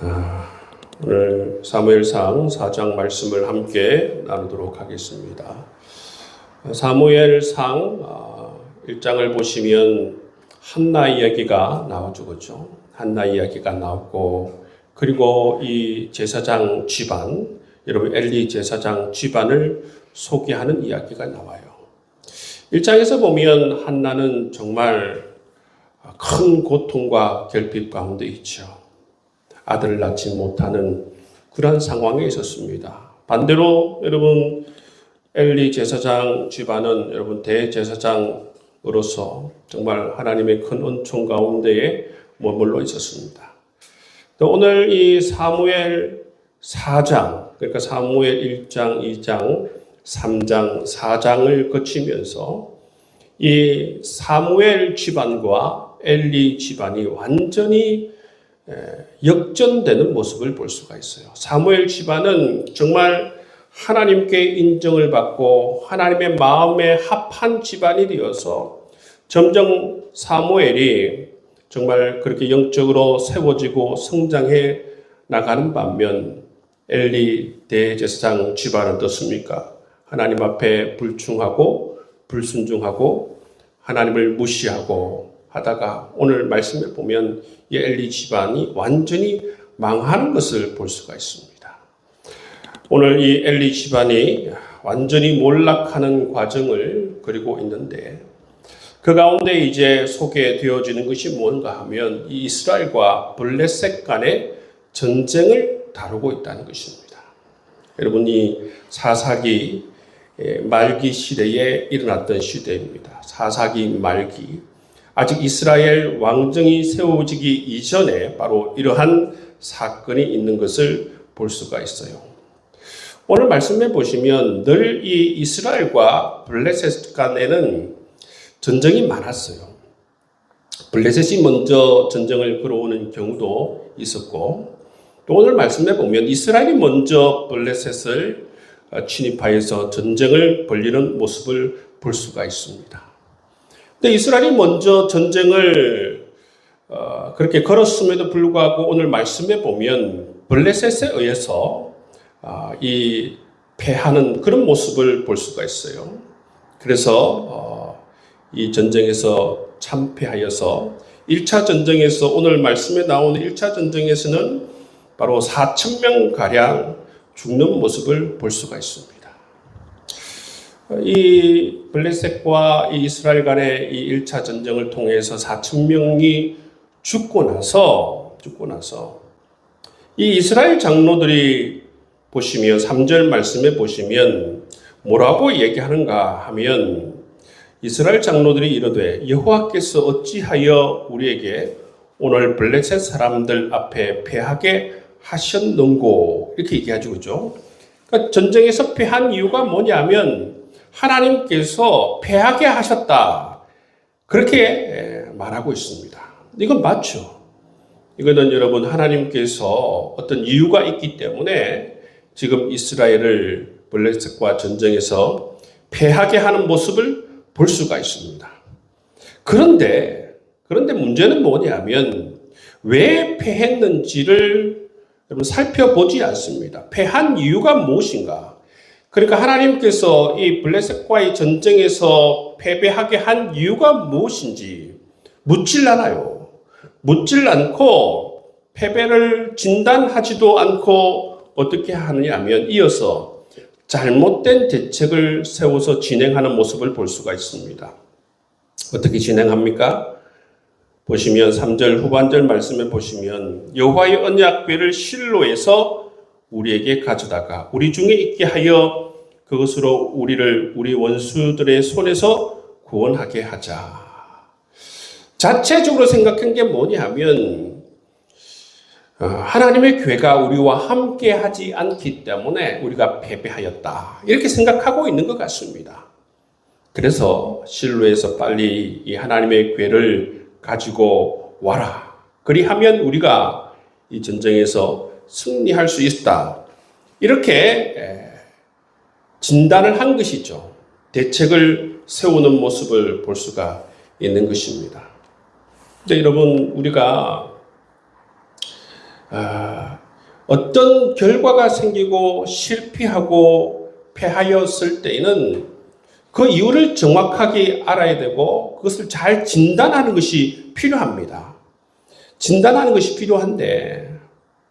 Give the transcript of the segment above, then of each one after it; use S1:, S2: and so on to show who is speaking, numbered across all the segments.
S1: 오늘 사무엘상 4장 말씀을 함께 나누도록 하겠습니다. 사무엘상 1장을 보시면 한나 이야기가 나오죠, 그렇죠? 한나 이야기가 나오고, 그리고 이 제사장 집안, 여러분 엘리 제사장 집안을 소개하는 이야기가 나와요. 1장에서 보면 한나는 정말 큰 고통과 결핍 가운데 있죠. 아들을 낳지 못하는 그런 상황에 있었습니다. 반대로 여러분 엘리 제사장 집안은 여러분 대제사장으로서 정말 하나님의 큰 은총 가운데에 머물러 있었습니다. 또 오늘 이 사무엘 4장, 그러니까 사무엘 1장, 2장, 3장, 4장을 거치면서 이 사무엘 집안과 엘리 집안이 완전히 역전되는 모습을 볼 수가 있어요. 사무엘 집안은 정말 하나님께 인정을 받고 하나님의 마음에 합한 집안이 되어서 점점 사무엘이 정말 그렇게 영적으로 세워지고 성장해 나가는 반면 엘리 대제사장 집안은 어떻습니까? 하나님 앞에 불충하고 불순종하고 하나님을 무시하고 하다가 오늘 말씀에 보면 이 엘리 집안이 완전히 망하는 것을 볼 수가 있습니다. 오늘 이 엘리 집안이 완전히 몰락하는 과정을 그리고 있는데 그 가운데 이제 소개되어지는 것이 뭔가 하면 이 이스라엘과 블레셋 간의 전쟁을 다루고 있다는 것입니다. 여러분이 사사기 말기 시대에 일어났던 시대입니다. 사사기 말기. 아직 이스라엘 왕정이 세워지기 이전에 바로 이러한 사건이 있는 것을 볼 수가 있어요. 오늘 말씀해 보시면 늘 이 이스라엘과 블레셋 간에는 전쟁이 많았어요. 블레셋이 먼저 전쟁을 걸어오는 경우도 있었고, 또 오늘 말씀해 보면 이스라엘이 먼저 블레셋을 침입하여서 전쟁을 벌이는 모습을 볼 수가 있습니다. 근데 이스라엘이 먼저 전쟁을 그렇게 걸었음에도 불구하고 오늘 말씀해 보면 블레셋에 의해서 이 패하는 그런 모습을 볼 수가 있어요. 그래서 이 전쟁에서 참패하여서 1차 전쟁에서 오늘 말씀에 나오는 1차 전쟁에서는 바로 4,000명가량 죽는 모습을 볼 수가 있습니다. 이 블레셋과 이 이스라엘 간의 이 1차 전쟁을 통해서 4,000명이 죽고 나서 이 이스라엘 장로들이 보시면 3절 말씀에 보시면 뭐라고 얘기하는가 하면 이스라엘 장로들이 이르되 여호와께서 어찌하여 우리에게 오늘 블레셋 사람들 앞에 패하게 하셨는고 이렇게 얘기하죠, 그죠? 그러니까 전쟁에서 패한 이유가 뭐냐면 하나님께서 패하게 하셨다. 그렇게 말하고 있습니다. 이건 맞죠. 이거는 여러분 하나님께서 어떤 이유가 있기 때문에 지금 이스라엘을 블레셋과 전쟁에서 패하게 하는 모습을 볼 수가 있습니다. 그런데 문제는 뭐냐면 왜 패했는지를 여러분 살펴보지 않습니다. 패한 이유가 무엇인가? 그러니까 하나님께서 이 블레셋과의 전쟁에서 패배하게 한 이유가 무엇인지 묻질 않아요. 묻질 않고 패배를 진단하지도 않고 어떻게 하느냐 하면 이어서 잘못된 대책을 세워서 진행하는 모습을 볼 수가 있습니다. 어떻게 진행합니까? 보시면 3절 후반절 말씀에 보시면 여호와의 언약궤를 실로에서 우리에게 가져다가 우리 중에 있게 하여 그것으로 우리를 우리 원수들의 손에서 구원하게 하자. 자체적으로 생각한 게 뭐냐 하면 하나님의 궤가 우리와 함께 하지 않기 때문에 우리가 패배하였다. 이렇게 생각하고 있는 것 같습니다. 그래서 실로에서 빨리 이 하나님의 궤를 가지고 와라. 그리하면 우리가 이 전쟁에서 승리할 수 있다. 이렇게 진단을 한 것이죠. 대책을 세우는 모습을 볼 수가 있는 것입니다. 근데 여러분 우리가 어떤 결과가 생기고 실패하고 패하였을 때에는 그 이유를 정확하게 알아야 되고 그것을 잘 진단하는 것이 필요합니다. 진단하는 것이 필요한데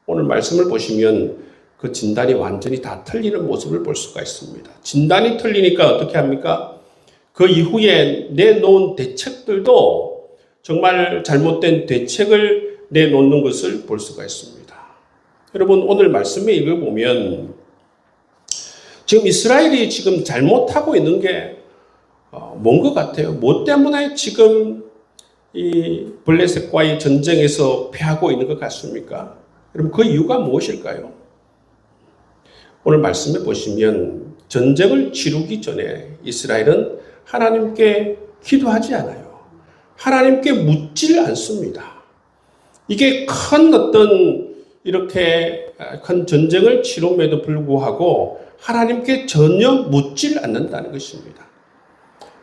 S1: 오늘 말씀을 보시면 그 진단이 완전히 다 틀리는 모습을 볼 수가 있습니다. 진단이 틀리니까 어떻게 합니까? 그 이후에 내놓은 대책들도 정말 잘못된 대책을 내놓는 것을 볼 수가 있습니다. 여러분 오늘 말씀에 읽어보면 지금 이스라엘이 지금 잘못하고 있는 게 뭔 것 같아요? 뭐 때문에 지금 이 블레셋과의 전쟁에서 패하고 있는 것 같습니까? 여러분 그 이유가 무엇일까요? 오늘 말씀해 보시면 전쟁을 치르기 전에 이스라엘은 하나님께 기도하지 않아요. 하나님께 묻질 않습니다. 이게 큰 어떤 이렇게 큰 전쟁을 치rum에도 불구하고 하나님께 전혀 묻질 않는다는 것입니다.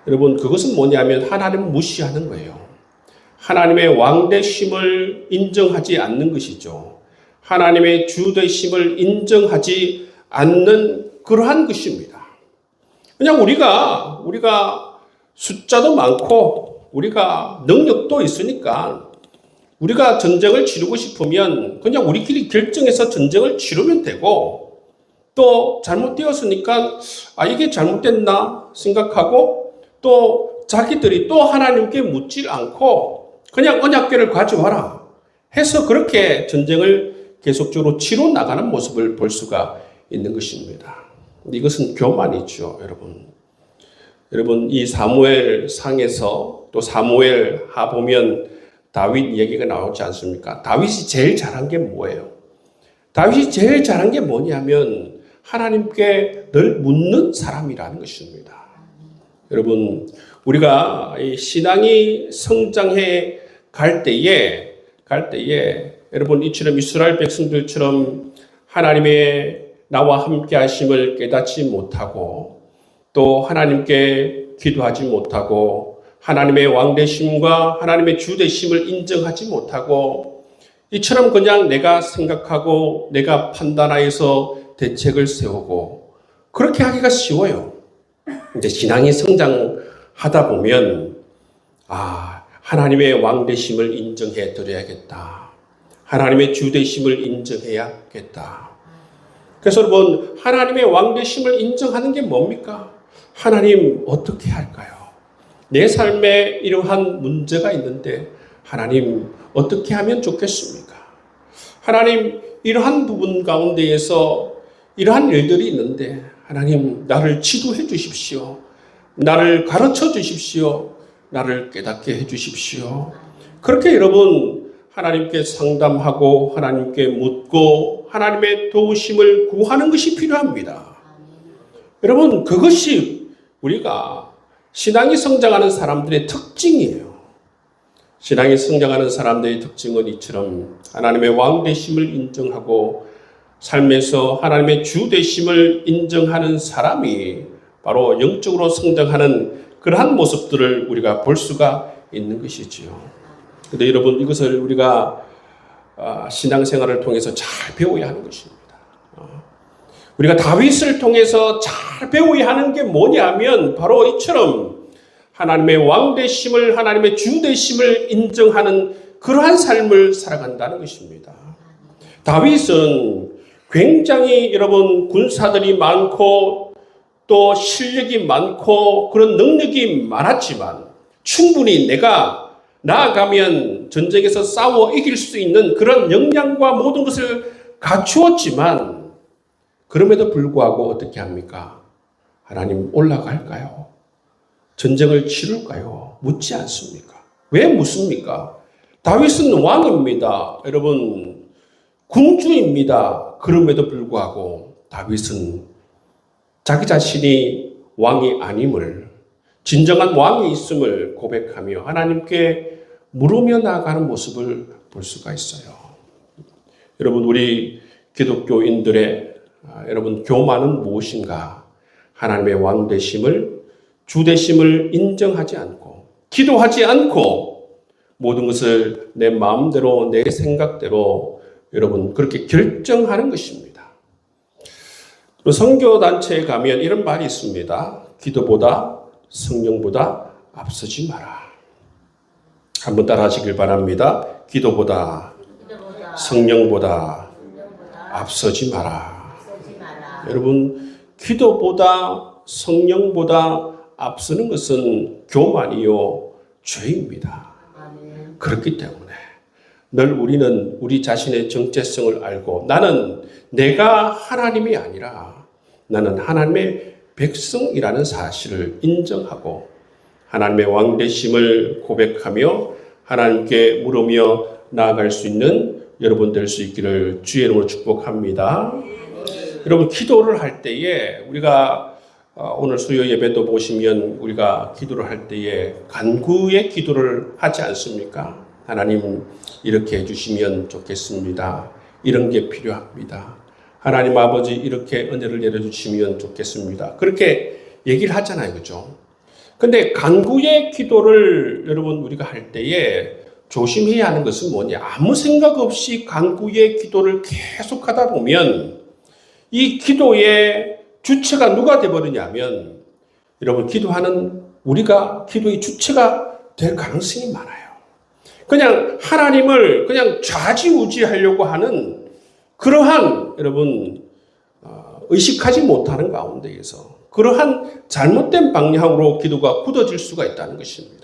S1: 여러분 그것은 뭐냐면 하나님을 무시하는 거예요. 하나님의 왕되심을 인정하지 않는 것이죠. 하나님의 주되심을 인정하지 않는 그러한 것입니다. 그냥 우리가 숫자도 많고 우리가 능력도 있으니까 우리가 전쟁을 치르고 싶으면 그냥 우리끼리 결정해서 전쟁을 치르면 되고 또 잘못되었으니까 이게 잘못됐나 생각하고 또 자기들이 또 하나님께 묻질 않고 그냥 언약궤를 가져와라 해서 그렇게 전쟁을 계속적으로 치러 나가는 모습을 볼 수가 있는 것입니다. 이것은 교만이죠, 여러분. 여러분 이 사무엘 상에서 또 사무엘 하 보면 다윗 얘기가 나오지 않습니까? 다윗이 제일 잘한 게 뭐예요? 다윗이 제일 잘한 게 뭐냐면 하나님께 늘 묻는 사람이라는 것입니다. 여러분 우리가 이 신앙이 성장해 갈 때에 여러분 이처럼 이스라엘 백성들처럼 하나님의 나와 함께 하심을 깨닫지 못하고 또 하나님께 기도하지 못하고 하나님의 왕되심과 하나님의 주되심을 인정하지 못하고 이처럼 그냥 내가 생각하고 내가 판단하여서 대책을 세우고 그렇게 하기가 쉬워요. 이제 신앙이 성장하다 보면 하나님의 왕되심을 인정해 드려야겠다. 하나님의 주되심을 인정해야겠다. 그래서 여러분 하나님의 왕되심을 인정하는 게 뭡니까? 하나님 어떻게 할까요? 내 삶에 이러한 문제가 있는데 하나님 어떻게 하면 좋겠습니까? 하나님 이러한 부분 가운데에서 이러한 일들이 있는데 하나님 나를 지도해 주십시오. 나를 가르쳐 주십시오. 나를 깨닫게 해 주십시오. 그렇게 여러분 하나님께 상담하고 하나님께 묻고 하나님의 도우심을 구하는 것이 필요합니다. 여러분 그것이 우리가 신앙이 성장하는 사람들의 특징이에요. 신앙이 성장하는 사람들의 특징은 이처럼 하나님의 왕되심을 인정하고 삶에서 하나님의 주되심을 인정하는 사람이 바로 영적으로 성장하는 그러한 모습들을 우리가 볼 수가 있는 것이지요. 그런데 여러분 이것을 우리가 신앙생활을 통해서 잘 배워야 하는 것입니다. 우리가 다윗을 통해서 잘 배워야 하는 게 뭐냐면 바로 이처럼 하나님의 왕되심을 하나님의 주되심을 인정하는 그러한 삶을 살아간다는 것입니다. 다윗은 굉장히 여러분 군사들이 많고 또 실력이 많고 그런 능력이 많았지만 충분히 내가 나아가면 전쟁에서 싸워 이길 수 있는 그런 역량과 모든 것을 갖추었지만 그럼에도 불구하고 어떻게 합니까? 하나님 올라갈까요? 전쟁을 치룰까요? 묻지 않습니까? 왜 묻습니까? 다윗은 왕입니다. 여러분 군주입니다. 그럼에도 불구하고 다윗은 자기 자신이 왕이 아님을 진정한 왕이 있음을 고백하며 하나님께 물으며 나아가는 모습을 볼 수가 있어요. 여러분 우리 기독교인들의 여러분 교만은 무엇인가? 하나님의 왕되심을 주되심을 인정하지 않고 기도하지 않고 모든 것을 내 마음대로 내 생각대로 여러분 그렇게 결정하는 것입니다. 선교단체에 가면 이런 말이 있습니다. 기도보다 성령보다 앞서지 마라. 한번 따라 하시길 바랍니다. 기도보다 성령보다 앞서지 마라. 여러분, 기도보다 성령보다 앞서는 것은 교만이요 죄입니다. 그렇기 때문에 늘 우리는 우리 자신의 정체성을 알고 나는 내가 하나님이 아니라 나는 하나님의 백성이라는 사실을 인정하고 하나님의 왕되심을 고백하며 하나님께 물으며 나아갈 수 있는 여러분 될 수 있기를 주의 이름으로 축복합니다. 여러분 기도를 할 때에 우리가 오늘 수요 예배도 보시면 우리가 기도를 할 때에 간구의 기도를 하지 않습니까? 하나님 이렇게 해주시면 좋겠습니다. 이런 게 필요합니다. 하나님 아버지 이렇게 은혜를 내려주시면 좋겠습니다. 그렇게 얘기를 하잖아요. 그죠? 근데 간구의 기도를 여러분 우리가 할 때에 조심해야 하는 것은 뭐냐? 아무 생각 없이 간구의 기도를 계속하다 보면 이 기도의 주체가 누가 되어버리냐면 여러분 기도하는 우리가 기도의 주체가 될 가능성이 많아요. 그냥 하나님을 그냥 좌지우지하려고 하는 그러한 여러분 의식하지 못하는 가운데에서 그러한 잘못된 방향으로 기도가 굳어질 수가 있다는 것입니다.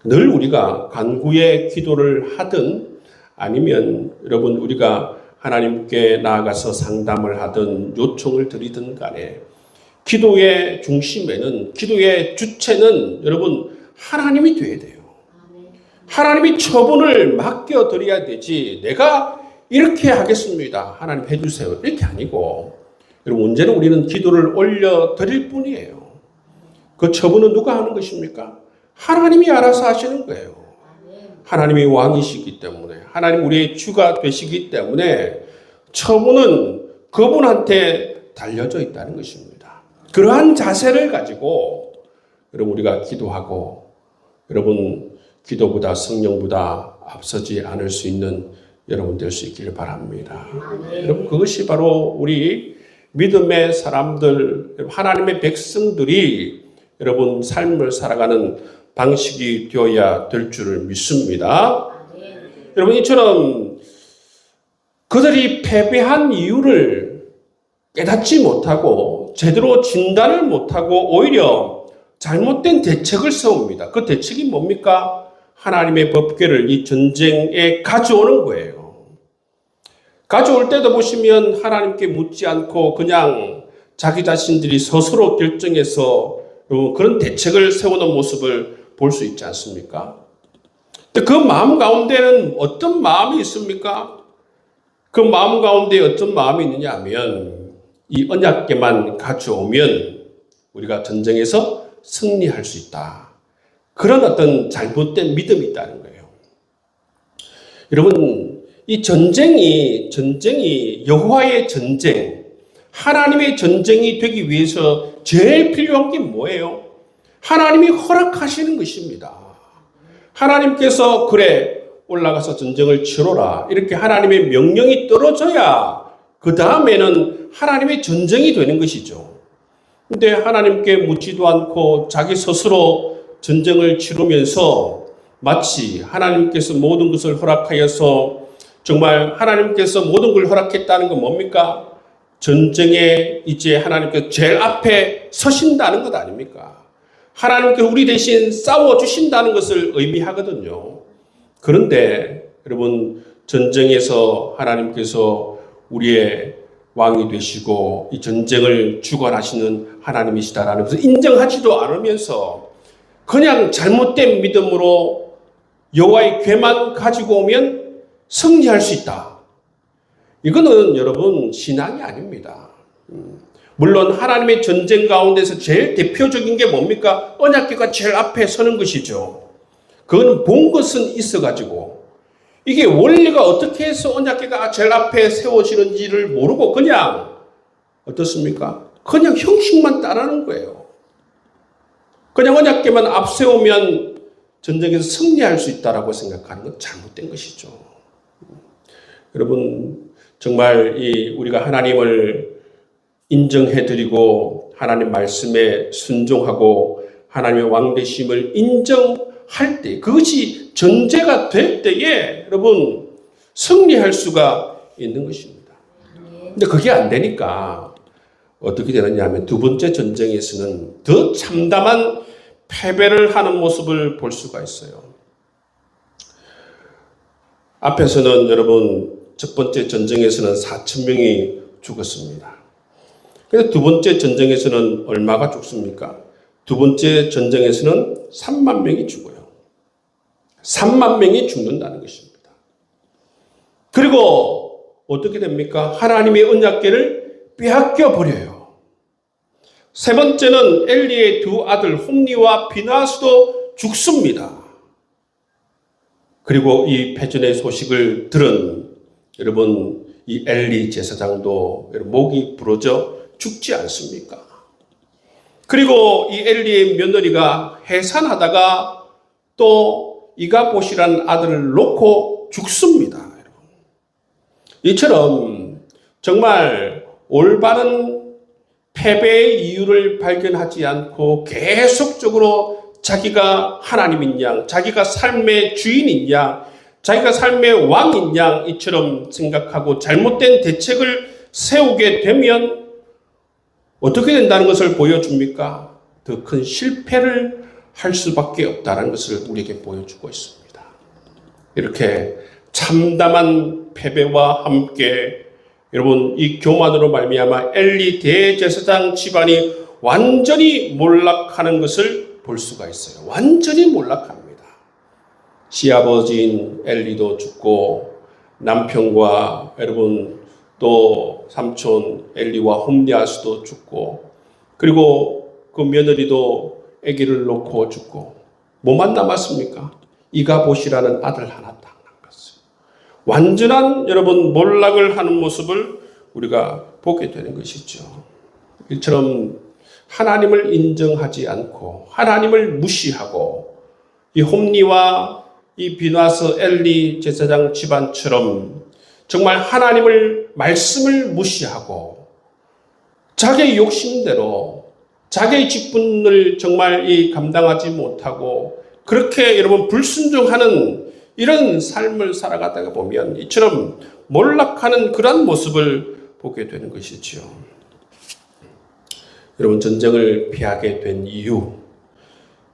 S1: 늘 우리가 간구의 기도를 하든 아니면 여러분 우리가 하나님께 나아가서 상담을 하든 요청을 드리든 간에 기도의 중심에는 기도의 주체는 여러분 하나님이 되어야 돼요. 하나님이 처분을 맡겨드려야 되지 내가 이렇게 하겠습니다. 하나님 해주세요. 이렇게 아니고 여러분 언제나 우리는 기도를 올려드릴 뿐이에요. 그 처분은 누가 하는 것입니까? 하나님이 알아서 하시는 거예요. 하나님이 왕이시기 때문에 하나님 우리의 주가 되시기 때문에 처분은 그분한테 달려져 있다는 것입니다. 그러한 자세를 가지고 여러분 우리가 기도하고 여러분 기도보다 성령보다 앞서지 않을 수 있는 여러분 될 수 있기를 바랍니다. 여러분 그것이 바로 우리 믿음의 사람들 하나님의 백성들이 여러분 삶을 살아가는 방식이 되어야 될 줄을 믿습니다. 여러분 이처럼 그들이 패배한 이유를 깨닫지 못하고 제대로 진단을 못하고 오히려 잘못된 대책을 세웁니다. 그 대책이 뭡니까? 하나님의 법궤를 이 전쟁에 가져오는 거예요. 가져올 때도 보시면 하나님께 묻지 않고 그냥 자기 자신들이 스스로 결정해서 그런 대책을 세우는 모습을 볼 수 있지 않습니까? 그 마음 가운데는 어떤 마음이 있습니까? 그 마음 가운데 어떤 마음이 있느냐 하면 이 언약궤만 가져오면 우리가 전쟁에서 승리할 수 있다. 그런 어떤 잘못된 믿음이 있다는 거예요. 여러분 이 전쟁이 여호와의 전쟁, 하나님의 전쟁이 되기 위해서 제일 필요한 게 뭐예요? 하나님이 허락하시는 것입니다. 하나님께서 그래 올라가서 전쟁을 치러라 이렇게 하나님의 명령이 떨어져야 그 다음에는 하나님의 전쟁이 되는 것이죠. 근데 하나님께 묻지도 않고 자기 스스로 전쟁을 치르면서 마치 하나님께서 모든 것을 허락하여서 정말 하나님께서 모든 걸 허락했다는 건 뭡니까? 전쟁에 이제 하나님께서 제일 앞에 서신다는 것 아닙니까? 하나님께서 우리 대신 싸워주신다는 것을 의미하거든요. 그런데 여러분 전쟁에서 하나님께서 우리의 왕이 되시고 이 전쟁을 주관하시는 하나님이시다라는 것을 인정하지도 않으면서 그냥 잘못된 믿음으로 여호와의 궤만 가지고 오면 승리할 수 있다. 이거는 여러분 신앙이 아닙니다. 물론 하나님의 전쟁 가운데서 제일 대표적인 게 뭡니까? 언약궤가 제일 앞에 서는 것이죠. 그건 본 것은 있어가지고 이게 원리가 어떻게 해서 언약궤가 제일 앞에 세워지는지를 모르고 그냥 어떻습니까? 그냥 형식만 따르는 거예요. 그냥 언약궤만 앞세우면 전쟁에서 승리할 수 있다라고 생각하는 건 잘못된 것이죠. 여러분 정말 우리가 하나님을 인정해드리고 하나님 말씀에 순종하고 하나님의 왕되심을 인정할 때, 그것이 전제가 될 때에 여러분 승리할 수가 있는 것입니다. 근데 그게 안 되니까 어떻게 되느냐 하면 두 번째 전쟁에서는 더 참담한 패배를 하는 모습을 볼 수가 있어요. 앞에서는 여러분 첫 번째 전쟁에서는 4,000명이 죽었습니다. 그래서 두 번째 전쟁에서는 얼마가 죽습니까? 두 번째 전쟁에서는 3만 명이 죽어요. 3만 명이 죽는다는 것입니다. 그리고 어떻게 됩니까? 하나님의 언약궤를 빼앗겨 버려요. 세 번째는 엘리의 두 아들 홈리와 비나스도 죽습니다. 그리고 이 패전의 소식을 들은 여러분 이 엘리 제사장도 목이 부러져 죽지 않습니까? 그리고 이 엘리의 며느리가 해산하다가 또 이가봇이라는 아들을 놓고 죽습니다. 이처럼 정말 올바른 패배의 이유를 발견하지 않고 계속적으로 자기가 하나님인 양, 자기가 삶의 주인인 양, 자기가 삶의 왕인 양 이처럼 생각하고 잘못된 대책을 세우게 되면 어떻게 된다는 것을 보여줍니까? 더 큰 실패를 할 수밖에 없다는 것을 우리에게 보여주고 있습니다. 이렇게 참담한 패배와 함께 여러분 이 교만으로 말미암아 엘리 대제사장 집안이 완전히 몰락하는 것을 볼 수가 있어요. 완전히 몰락합니다. 시아버지인 엘리도 죽고 남편과 여러분 또 삼촌 엘리와 홈리아스도 죽고 그리고 그 며느리도 아기를 놓고 죽고 뭐만 남았습니까? 이가봇이라는 아들 하나 딱 남았어요. 완전한 여러분 몰락을 하는 모습을 우리가 보게 되는 것이죠. 이처럼 하나님을 인정하지 않고 하나님을 무시하고 이 홈리와 이 비나스 엘리 제사장 집안처럼 정말 하나님을 말씀을 무시하고 자기의 욕심대로 자기의 직분을 정말 감당하지 못하고 그렇게 여러분 불순종하는 이런 삶을 살아가다가 보면 이처럼 몰락하는 그런 모습을 보게 되는 것이죠. 여러분 전쟁을 피하게 된 이유,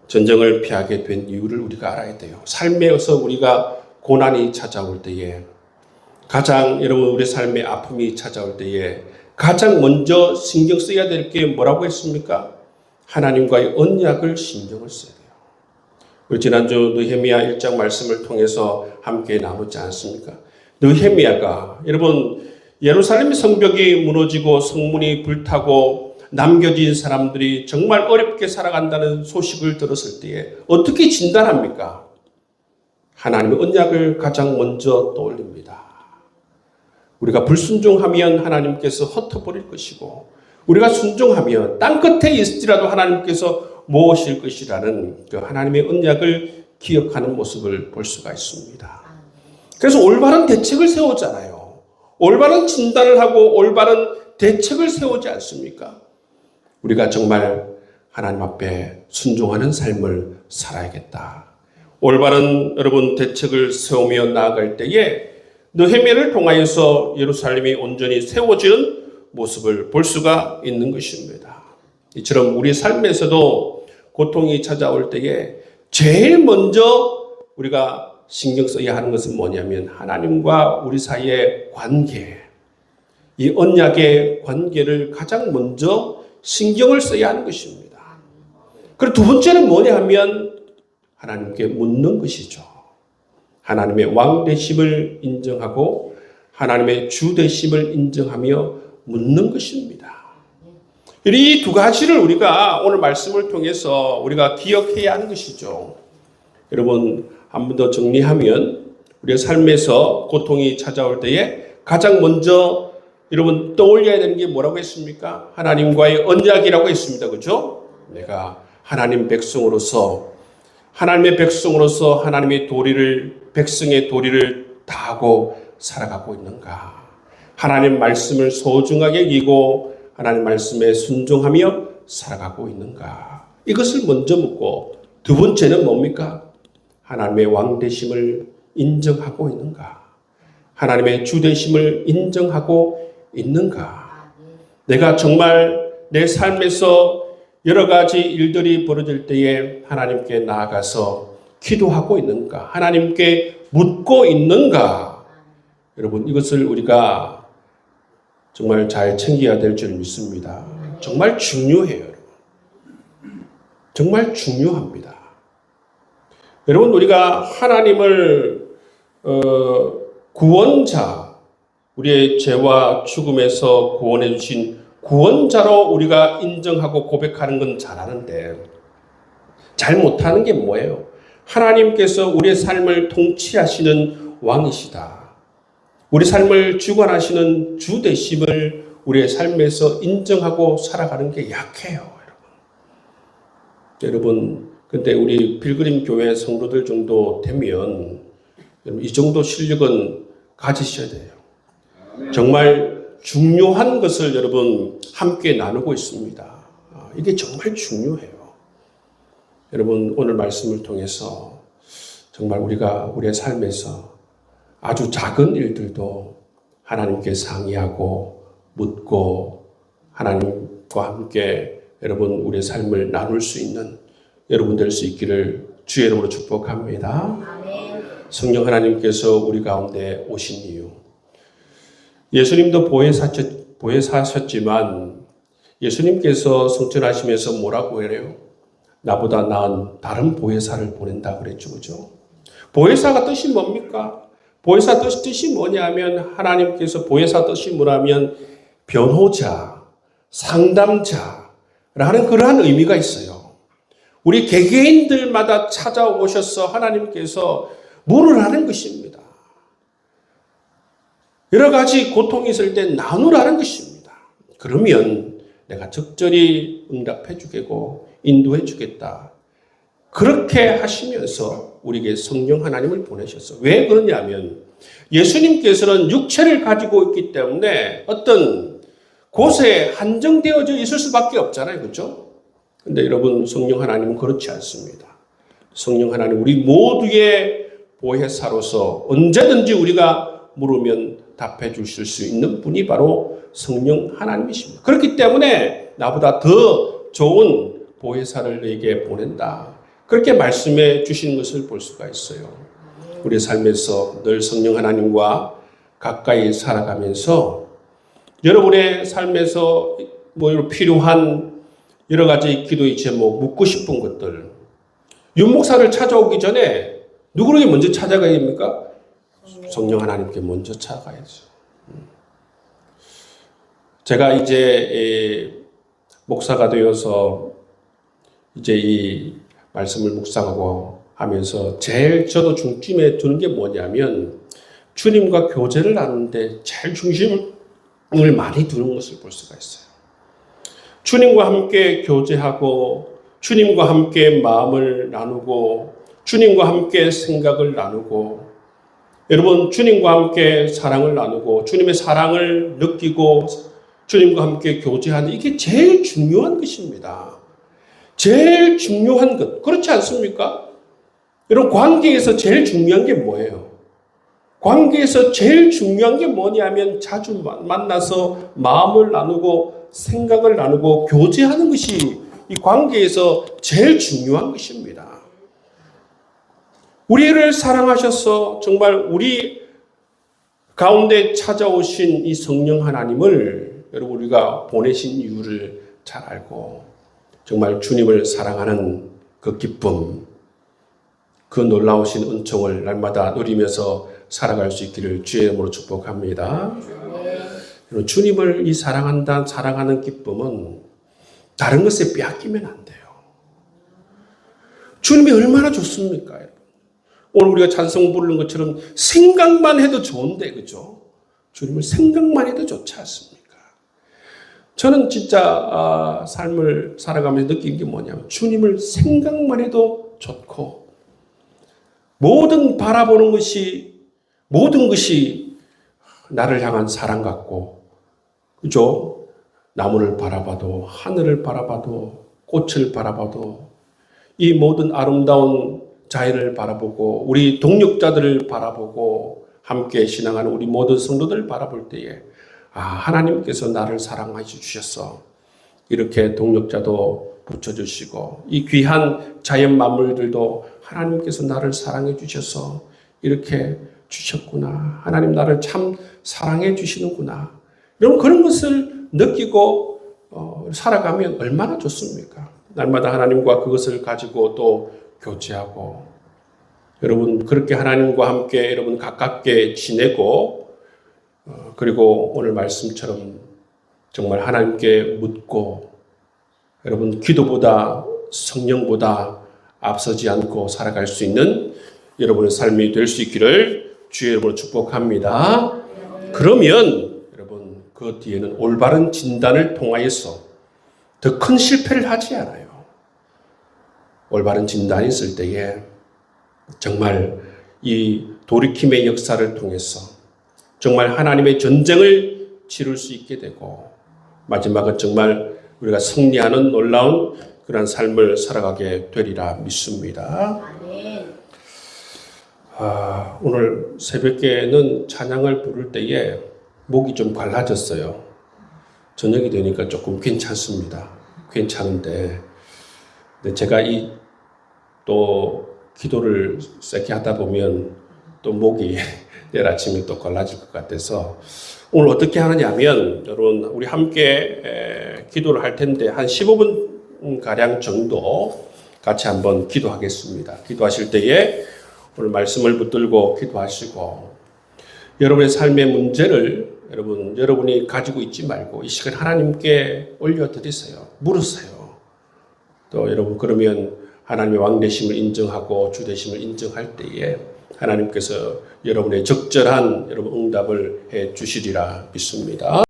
S1: 전쟁을 피하게 된 이유를 우리가 알아야 돼요. 삶에서 우리가 고난이 찾아올 때에 가장 여러분 우리 삶의 아픔이 찾아올 때에 가장 먼저 신경 써야 될 게 뭐라고 했습니까? 하나님과의 언약을 신경을 써야 돼요. 우리 지난주 느헤미야 1장 말씀을 통해서 함께 나누지 않습니까? 느헤미야가 여러분 예루살렘 성벽이 무너지고 성문이 불타고 남겨진 사람들이 정말 어렵게 살아간다는 소식을 들었을 때에 어떻게 진단합니까? 하나님의 언약을 가장 먼저 떠올립니다. 우리가 불순종하면 하나님께서 흩어버릴 것이고 우리가 순종하면 땅끝에 있을지라도 하나님께서 모으실 것이라는 그 하나님의 언약을 기억하는 모습을 볼 수가 있습니다. 그래서 올바른 대책을 세우잖아요. 올바른 진단을 하고 올바른 대책을 세우지 않습니까? 우리가 정말 하나님 앞에 순종하는 삶을 살아야겠다. 올바른 여러분 대책을 세우며 나아갈 때에 느헤미야를 통하여서 예루살렘이 온전히 세워지는 모습을 볼 수가 있는 것입니다. 이처럼 우리 삶에서도 고통이 찾아올 때에 제일 먼저 우리가 신경 써야 하는 것은 뭐냐면 하나님과 우리 사이의 관계, 이 언약의 관계를 가장 먼저 신경을 써야 하는 것입니다. 그리고 두 번째는 뭐냐 하면 하나님께 묻는 것이죠. 하나님의 왕 되심을 인정하고 하나님의 주 되심을 인정하며 묻는 것입니다. 이 두 가지를 우리가 오늘 말씀을 통해서 우리가 기억해야 하는 것이죠. 여러분 한 번 더 정리하면 우리의 삶에서 고통이 찾아올 때에 가장 먼저 여러분 떠올려야 되는 게 뭐라고 했습니까? 하나님과의 언약이라고 했습니다. 그렇죠? 내가 하나님 백성으로서 하나님의 백성으로서 하나님의 도리를 백성의 도리를 다하고 살아가고 있는가? 하나님 말씀을 소중하게 여기고 하나님 말씀에 순종하며 살아가고 있는가? 이것을 먼저 묻고 두 번째는 뭡니까? 하나님의 왕되심을 인정하고 있는가? 하나님의 주되심을 인정하고 있는가? 내가 정말 내 삶에서 여러 가지 일들이 벌어질 때에 하나님께 나아가서 기도하고 있는가? 하나님께 묻고 있는가? 여러분, 이것을 우리가 정말 잘 챙겨야 될 줄 믿습니다. 정말 중요해요, 여러분. 정말 중요합니다. 여러분, 우리가 하나님을 구원자, 우리의 죄와 죽음에서 구원해 주신 구원자로 우리가 인정하고 고백하는 건 잘하는데 잘 못하는 게 뭐예요? 하나님께서 우리의 삶을 통치하시는 왕이시다. 우리 삶을 주관하시는 주 되심을 우리의 삶에서 인정하고 살아가는 게 약해요, 여러분. 근데 우리 필그림 교회 성도들 정도 되면 이 정도 실력은 가지셔야 돼요. 정말 중요한 것을 여러분 함께 나누고 있습니다. 이게 정말 중요해요. 여러분, 오늘 말씀을 통해서 정말 우리가 우리의 삶에서 아주 작은 일들도 하나님께 상의하고 묻고 하나님과 함께 여러분 우리의 삶을 나눌 수 있는 여러분 될 수 있기를 주의 이름으로 축복합니다. 아멘. 성령 하나님께서 우리 가운데 오신 이유, 예수님도 보혜사셨지만 예수님께서 성천하시면서 뭐라고 해요? 나보다 나은 다른 보혜사를 보낸다 그랬죠, 그죠? 보혜사가 뜻이 뭡니까? 보혜사 뜻이 뭐냐면 하나님께서 보혜사 뜻이 뭐냐면 변호자, 상담자라는 그러한 의미가 있어요. 우리 개개인들마다 찾아오셔서 하나님께서 물으라는 것입니다. 여러 가지 고통이 있을 때 나누라는 것입니다. 그러면 내가 적절히 응답해 주겠고 인도해 주겠다. 그렇게 하시면서 우리에게 성령 하나님을 보내셨어. 왜 그러냐면 예수님께서는 육체를 가지고 있기 때문에 어떤 곳에 한정되어져 있을 수밖에 없잖아요. 그렇죠? 근데 여러분, 성령 하나님은 그렇지 않습니다. 성령 하나님 우리 모두의 보혜사로서 언제든지 우리가 물으면 답해 주실 수 있는 분이 바로 성령 하나님이십니다. 그렇기 때문에 나보다 더 좋은 보혜사를 내게 보낸다. 그렇게 말씀해 주시는 것을 볼 수가 있어요. 우리 삶에서 늘 성령 하나님과 가까이 살아가면서 여러분의 삶에서 필요한 여러 가지 기도의 제목, 묻고 싶은 것들, 윤목사를 찾아오기 전에 누구에게 먼저 찾아가야 됩니까? 성령 하나님께 먼저 찾아가야죠. 제가 이제 목사가 되어서 이제 이 말씀을 묵상하고 하면서 제일 저도 중심에 두는 게 뭐냐면 주님과 교제를 나누는데 제일 중심을 많이 두는 것을 볼 수가 있어요. 주님과 함께 교제하고 주님과 함께 마음을 나누고 주님과 함께 생각을 나누고 여러분 주님과 함께 사랑을 나누고 주님의 사랑을 느끼고 주님과 함께 교제하는 이게 제일 중요한 것입니다. 제일 중요한 것. 그렇지 않습니까? 여러분 관계에서 제일 중요한 게 뭐예요? 관계에서 제일 중요한 게 뭐냐면 자주 만나서 마음을 나누고 생각을 나누고 교제하는 것이 이 관계에서 제일 중요한 것입니다. 우리를 사랑하셔서 정말 우리 가운데 찾아오신 이 성령 하나님을 여러분 우리가 보내신 이유를 잘 알고 정말 주님을 사랑하는 그 기쁨, 그 놀라우신 은총을 날마다 누리면서 살아갈 수 있기를 주의 이름으로 축복합니다. 네. 주님을 이 사랑하는 기쁨은 다른 것에 빼앗기면 안 돼요. 주님이 얼마나 좋습니까? 오늘 우리가 찬송 부르는 것처럼 생각만 해도 좋은데, 그죠? 주님을 생각만 해도 좋지 않습니까? 저는 진짜 삶을 살아가면서 느낀 게 뭐냐면 주님을 생각만 해도 좋고 모든 것이 나를 향한 사랑 같고, 그죠? 나무를 바라봐도, 하늘을 바라봐도, 꽃을 바라봐도, 이 모든 아름다운 자연을 바라보고, 우리 동역자들을 바라보고, 함께 신앙하는 우리 모든 성도들을 바라볼 때에, 하나님께서 나를 사랑하여 주셨어. 이렇게 동역자도 붙여주시고, 이 귀한 자연 만물들도 하나님께서 나를 사랑해 주셔서 이렇게 주셨구나. 하나님 나를 참 사랑해 주시는구나. 여러분, 그런 것을 느끼고 살아가면 얼마나 좋습니까? 날마다 하나님과 그것을 가지고 또 교제하고, 여러분 그렇게 하나님과 함께 여러분 가깝게 지내고, 그리고 오늘 말씀처럼 정말 하나님께 묻고, 여러분 기도보다 성령보다 앞서지 않고 살아갈 수 있는 여러분의 삶이 될 수 있기를 주의 이름으로 축복합니다. 그러면 여러분 그 뒤에는 올바른 진단을 통하여서 더 큰 실패를 하지 않아요. 올바른 진단이 있을 때에 정말 이 돌이킴의 역사를 통해서 정말 하나님의 전쟁을 치를 수 있게 되고, 마지막은 정말 우리가 승리하는 놀라운 그런 삶을 살아가게 되리라 믿습니다. 오늘 새벽에는 찬양을 부를 때에 목이 좀 갈라졌어요. 저녁이 되니까 조금 괜찮습니다. 괜찮은데, 제가 또 기도를 세게 하다 보면 또 목이 내일 아침에 또 갈라질 것 같아서, 오늘 어떻게 하느냐면, 여러분 우리 함께 기도를 할 텐데 한 15분 가량 정도 같이 한번 기도하겠습니다. 기도하실 때에 오늘 말씀을 붙들고 기도하시고, 여러분의 삶의 문제를 여러분이 가지고 있지 말고 이 시간 하나님께 올려드리세요. 물으세요. 또 여러분 그러면 하나님의 왕되심을 인정하고 주되심을 인정할 때에 하나님께서 여러분의 적절한 응답을 해 주시리라 믿습니다.